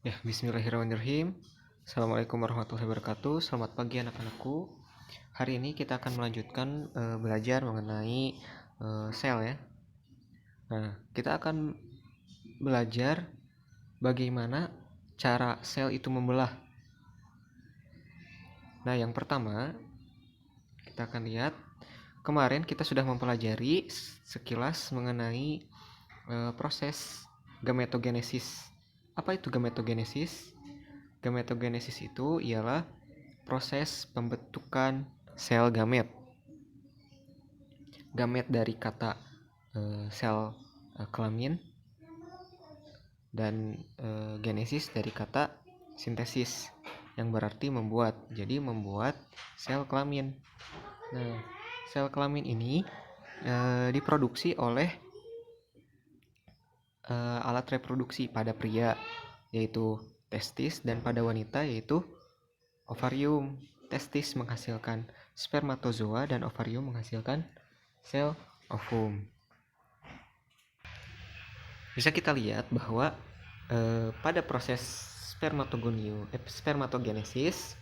Ya, bismillahirrahmanirrahim. Assalamualaikum warahmatullahi wabarakatuh. Selamat pagi anak-anakku. Hari ini kita akan melanjutkan belajar mengenai sel ya. Nah, kita akan belajar bagaimana cara sel itu membelah. Nah, yang pertama kita akan lihat kemarin kita sudah mempelajari sekilas mengenai proses gametogenesis. Apa itu gametogenesis? Gametogenesis itu ialah proses pembentukan sel gamet. Gamet dari kata sel kelamin dan genesis dari kata sintesis yang berarti membuat. Jadi membuat sel kelamin. Nah, sel kelamin ini diproduksi oleh alat reproduksi pada pria yaitu testis dan pada wanita yaitu ovarium. Testis menghasilkan spermatozoa dan ovarium menghasilkan sel ovum. Bisa kita lihat bahwa pada proses spermatogenesis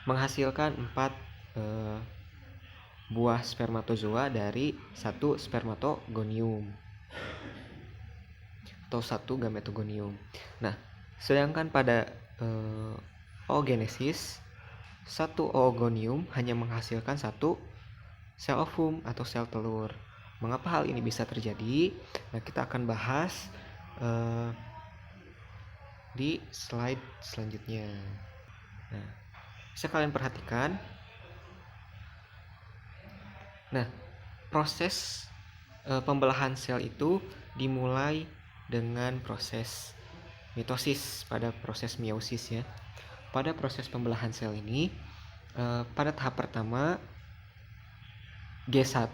menghasilkan 4 buah spermatozoa dari satu spermatogonium atau satu gametogonium. Nah, sedangkan pada oogenesis satu oogonium hanya menghasilkan satu sel ovum atau sel telur. Mengapa hal ini bisa terjadi? Nah, kita akan bahas di slide selanjutnya. Nah, bisa kalian perhatikan. Nah, proses pembelahan sel itu dimulai dengan proses mitosis pada proses meiosis ya. Pada proses pembelahan sel ini pada tahap pertama G1.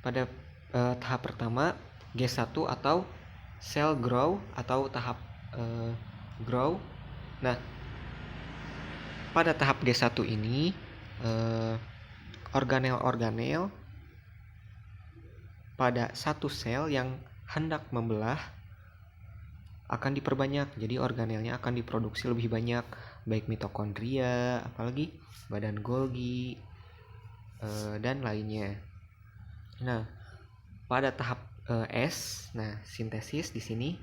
Pada tahap pertama G1 atau cell grow atau tahap grow. Nah, pada tahap G1 ini organel-organel pada satu sel yang hendak membelah akan diperbanyak. Jadi organelnya akan diproduksi lebih banyak, baik mitokondria, apalagi badan Golgi dan lainnya. Nah, pada tahap S, nah sintesis di sini.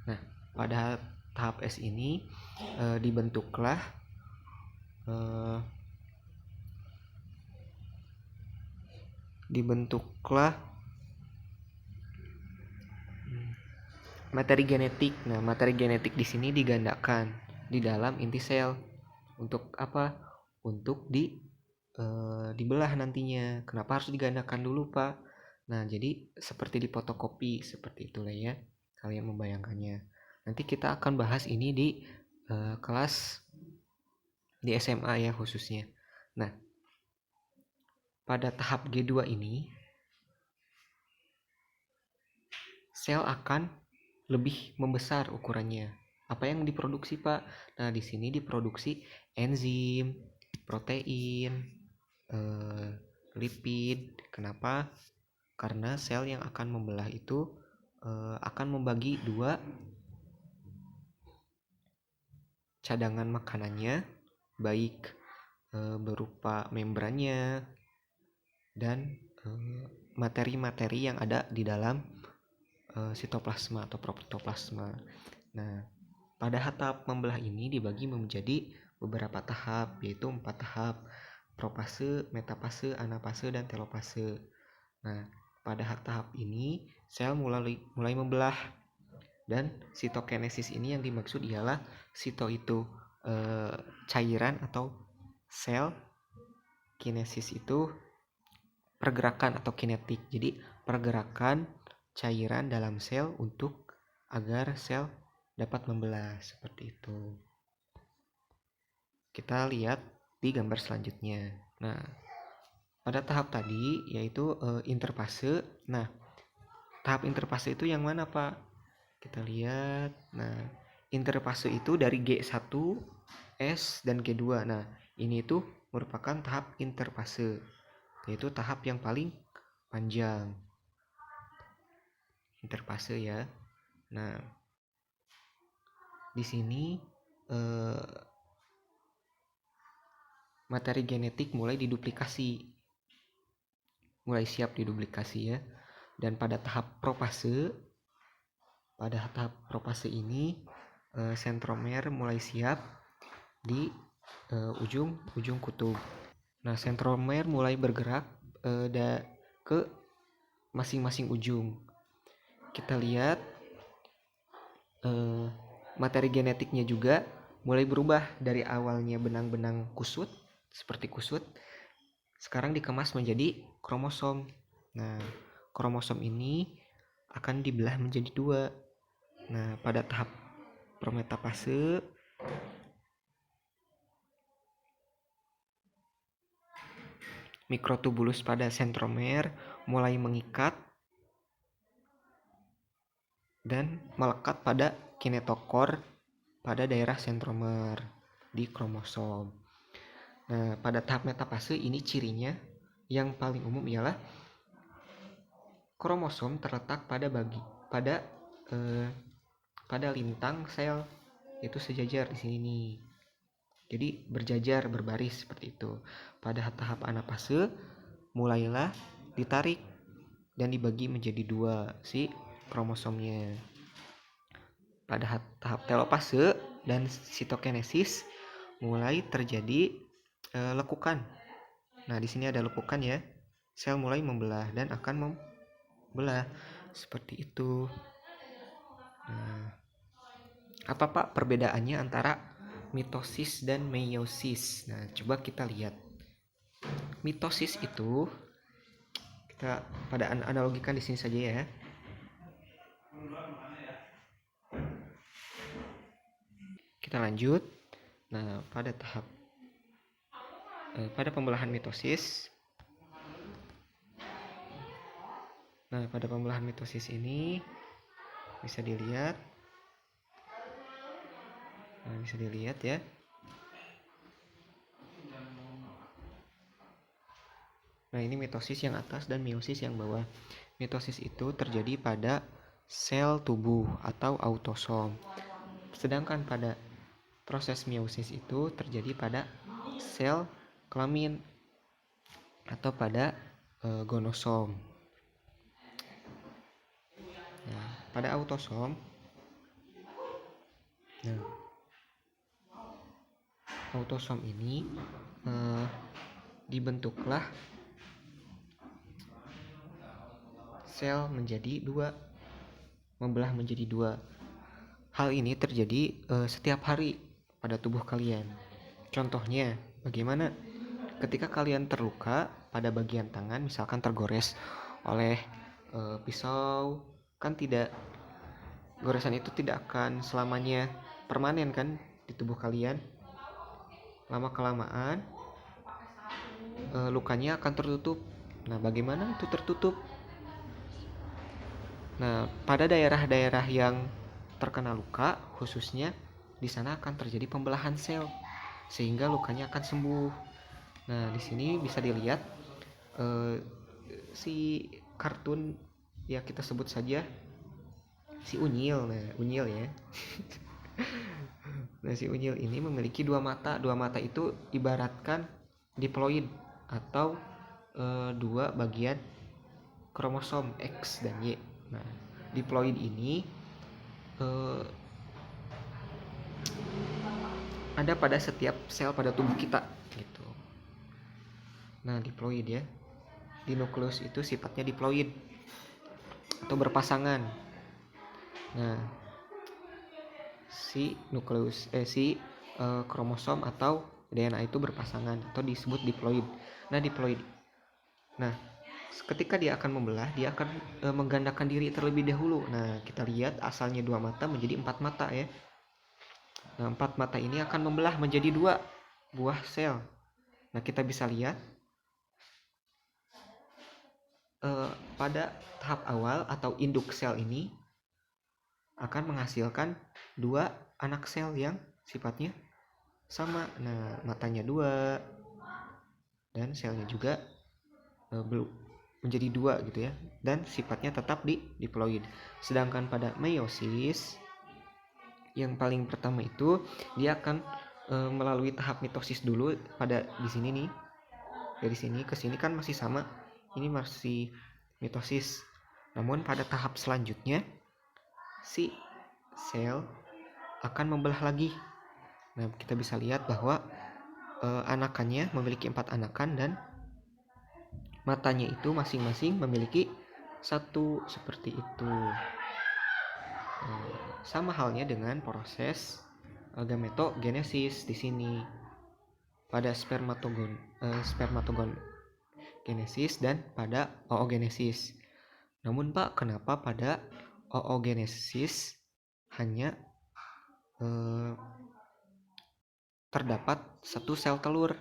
Nah, pada tahap S ini dibentuklah materi genetik. Nah, materi genetik di sini digandakan di dalam inti sel. Untuk apa? Untuk dibelah nantinya. Kenapa harus digandakan dulu, Pak? Nah, jadi seperti di fotokopi, seperti itulah ya. Kalian membayangkannya. Nanti kita akan bahas ini di kelas di SMA ya khususnya. Nah, pada tahap G2 ini sel akan lebih membesar ukurannya. Apa yang diproduksi, Pak? Nah, di sini diproduksi enzim, protein, lipid. Kenapa? Karena sel yang akan membelah itu akan membagi dua cadangan makanannya, baik berupa membrannya dan materi-materi yang ada di dalam sitoplasma atau protoplasma. Nah, pada tahap membelah ini dibagi menjadi beberapa tahap, yaitu 4 tahap: propase, metafase, anafase, dan telopase. Nah, pada tahap ini sel mulai membelah, dan sitokinesis ini yang dimaksud ialah sito itu cairan atau sel, kinesis itu pergerakan atau kinetik. Jadi pergerakan cairan dalam sel untuk agar sel dapat membelah, seperti itu. Kita lihat di gambar selanjutnya. Nah, pada tahap tadi yaitu interfase. Nah, tahap interfase itu yang mana, Pak? Kita lihat. Nah, interfase itu dari G1, S, dan G2. Nah, ini itu merupakan tahap interfase, yaitu tahap yang paling panjang. Interfase ya. Nah, di sini materi genetik mulai siap diduplikasi ya. Dan pada tahap propase ini sentromer mulai siap di ujung kutub. Nah, sentromer mulai bergerak ke masing-masing ujung. Kita lihat materi genetiknya juga mulai berubah dari awalnya benang-benang kusut seperti kusut, sekarang dikemas menjadi kromosom. Nah, kromosom ini akan dibelah menjadi 2. Nah, pada tahap prometapase mikrotubulus pada sentromer mulai mengikat dan melekat pada kinetokor pada daerah sentromer di kromosom. Nah, pada tahap metafase ini cirinya yang paling umum ialah kromosom terletak pada lintang sel, itu sejajar di sini nih. Jadi berjajar berbaris seperti itu. Pada tahap anafase mulailah ditarik dan dibagi menjadi 2 si kromosomnya. Pada tahap telopase dan sitokinesis mulai terjadi lekukan. Nah, di sini ada lekukan ya. Sel mulai membelah dan akan membelah seperti itu. Nah, apa Pak perbedaannya antara mitosis dan meiosis? Nah, coba kita lihat. Mitosis itu kita pada analogikan di sini saja ya. Kita lanjut. Nah, pada pembelahan mitosis. Nah, pada pembelahan mitosis ini bisa dilihat ya. Nah, ini mitosis yang atas dan meiosis yang bawah. Mitosis itu terjadi pada sel tubuh atau autosom. Sedangkan pada proses meiosis itu terjadi pada sel kelamin atau pada gonosom. Nah, pada autosom, autosom ini dibentuklah sel menjadi 2, membelah menjadi 2. Hal ini terjadi setiap hari pada tubuh kalian. Contohnya, bagaimana ketika kalian terluka pada bagian tangan, misalkan tergores oleh pisau, kan goresan itu tidak akan selamanya permanen kan di tubuh kalian. Lama kelamaan lukanya akan tertutup. Nah, bagaimana itu tertutup? Nah, pada daerah-daerah yang terkena luka, khususnya di sana akan terjadi pembelahan sel sehingga lukanya akan sembuh. Nah, di sini bisa dilihat si kartun ya, kita sebut saja si Unyil. Nah, Unyil ya. Nah, si Unyil ini memiliki 2 mata. 2 mata itu ibaratkan diploid atau 2 bagian kromosom X dan Y. Nah, diploid ini ada pada setiap sel pada tubuh kita gitu. Nah, diploid ya. Di nukleus itu sifatnya diploid atau berpasangan. Nah, si nukleus kromosom atau DNA itu berpasangan atau disebut diploid. Nah, diploid. Nah, ketika dia akan membelah, dia akan menggandakan diri terlebih dahulu. Nah, kita lihat asalnya 2 mata menjadi 4 mata ya. Nah, 4 mata ini akan membelah menjadi 2 buah sel. Nah, kita bisa lihat pada tahap awal atau induk sel ini akan menghasilkan 2 anak sel yang sifatnya sama. Nah, matanya 2 dan selnya juga menjadi dua gitu ya, dan sifatnya tetap di diploid. Sedangkan pada meiosis yang paling pertama itu dia akan melalui tahap mitosis dulu pada di sini nih. Dari sini ke sini kan masih sama, ini masih mitosis. Namun pada tahap selanjutnya si sel akan membelah lagi. Nah, kita bisa lihat bahwa anakannya memiliki 4 anakan dan matanya itu masing-masing memiliki satu, seperti itu. Sama halnya dengan proses gametogenesis di sini pada spermatogon genesis dan pada oogenesis. Namun Pak, kenapa pada oogenesis hanya terdapat satu sel telur?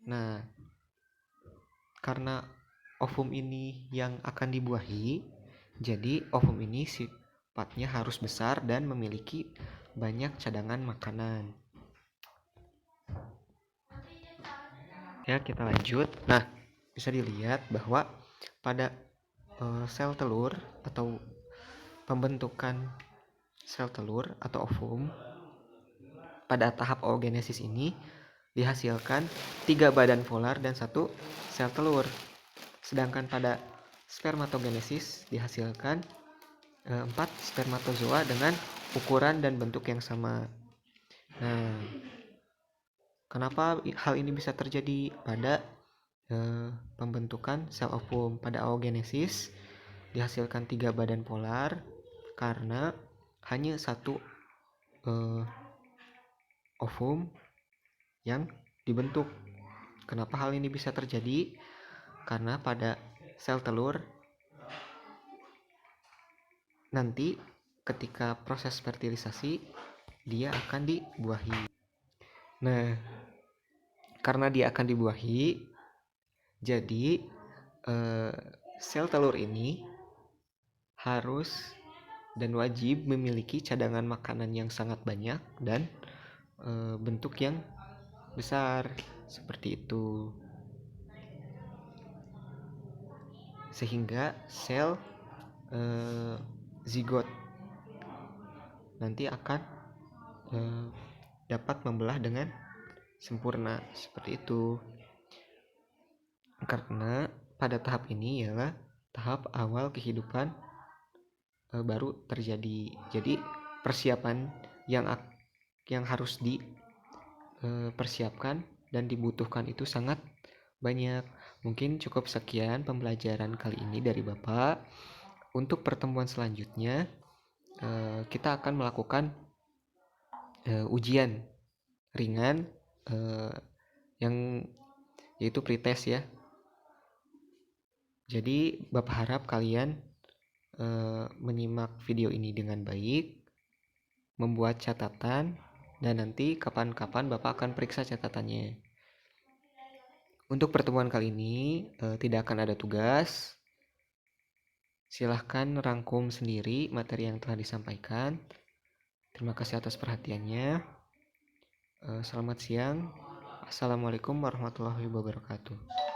Nah, karena ovum ini yang akan dibuahi, jadi ovum ini sifatnya harus besar dan memiliki banyak cadangan makanan. Ya, kita lanjut. Nah, bisa dilihat bahwa pada sel telur atau pembentukan sel telur atau ovum pada tahap oogenesis ini dihasilkan 3 badan polar dan 1 sel telur. Sedangkan pada spermatogenesis dihasilkan 4 spermatozoa dengan ukuran dan bentuk yang sama. Nah, kenapa hal ini bisa terjadi pada pembentukan sel ovum? Pada oogenesis dihasilkan 3 badan polar karena hanya satu ovum yang dibentuk. Kenapa hal ini bisa terjadi? Karena pada sel telur nanti ketika proses fertilisasi dia akan dibuahi. Nah, karena dia akan dibuahi, jadi sel telur ini harus dan wajib memiliki cadangan makanan yang sangat banyak dan bentuk yang besar, seperti itu. Sehingga sel zigot nanti akan dapat membelah dengan sempurna, seperti itu. Karena pada tahap ini ialah tahap awal kehidupan baru terjadi. Jadi persiapan yang harus dipersiapkan dan dibutuhkan itu sangat banyak. Mungkin cukup sekian pembelajaran kali ini dari Bapak. Untuk pertemuan selanjutnya kita akan melakukan ujian ringan yang yaitu pretest ya. Jadi Bapak harap kalian menyimak video ini dengan baik, membuat catatan, dan nanti kapan-kapan Bapak akan periksa catatannya. Untuk pertemuan kali ini tidak akan ada tugas. Silahkan rangkum sendiri materi yang telah disampaikan. Terima kasih atas perhatiannya. Selamat siang. Assalamualaikum warahmatullahi wabarakatuh.